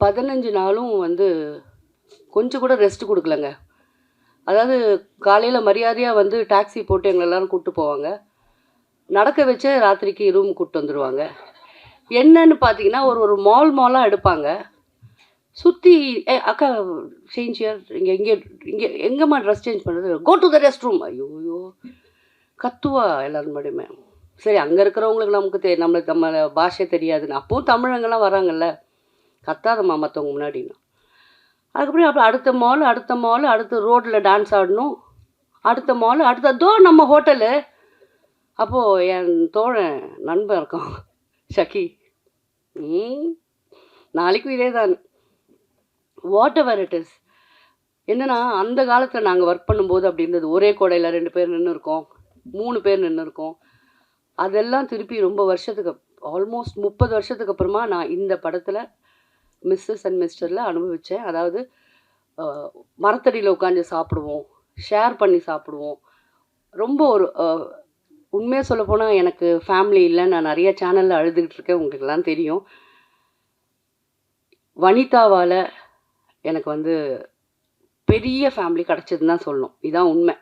15 நாளும் வந்து கொஞ்சம் கூட ரெஸ்ட் குடுக்கலங்க. அதாவது காலையில மரியாதையா வந்து டாக்ஸி போட்டு எங்கள எல்லாரும் கூட்டு போவாங்க. நடக்க வச்சே ராத்திரிக்கு ரூம் கூட்டு வந்துருவாங்க. என்னன்னு பார்த்தீங்கன்னா, ஒரு மாலா எடுப்பாங்க. சுத்தி அக்கா சேஞ்ச் ஹியர் இங்க இங்க இங்க எங்கம்மா ட்ரெஸ் சேஞ்ச் பண்றது? கோ டூ த ரெஸ்ட் ரூம். ஐய்யய்யோ! கத்துவா எல்லார் முன்னாடியுமே. சரி அங்க இருக்கிறவங்களுக்கு நமக்கு நம்மளுக்கு நம்ம பாஷை தெரியாதுன்னு. அப்பவும் தமிழங்கலாம் வராங்கல்ல. கத்தாதம்மா மத்தவங்க முன்னாடின்னு. அதுக்கப்புறம் அப்புறம் அடுத்த மாலு, அடுத்த ரோட்ல டான்ஸ் ஆடணும். அடுத்த மாலு, அதோ நம்ம ஹோட்டலு. அப்போ என் தோழன் நண்பன் இருக்கான். ஷக்கி. ம். நாளைக்கும் இதே தான். What ever it is. என்னன்னா, அந்த காலத்துல நாங்க ஒர்க் பண்ணும்போது அப்படி இருந்தது. ஒரே கோடையில 2 பேர் நின்னுருக்கோம். 3 பேர் நின்னுருக்கோம். அதெல்லாம் திருப்பி ரொம்ப வருஷத்துக்கு ஆல்மோஸ்ட் 30 வருஷத்துக்கு அப்புறமா நான் இந்த படத்துல மிஸ்ஸஸ் அண்ட் மிஸ்டர்ல அனுபவிச்சேன். அதாவது மரத்தடியில உட்காந்து சாப்பிடுவோம். ஷேர் பண்ணி சாப்பிடுவோம். ரொம்ப ஒரு உண்மையா சொல்லப்போனா எனக்கு ஃபேமிலி இல்ல. நான் நெறைய சேனல்ல அழுதுகிட்டு இருக்கேன். உங்களுக்கெல்லாம் தெரியும். வனிதாவால எனக்கு வந்து பெரிய ஃபேமிலி கிடைச்சதுன்னு தான் சொல்லணும். இதான் உண்மை.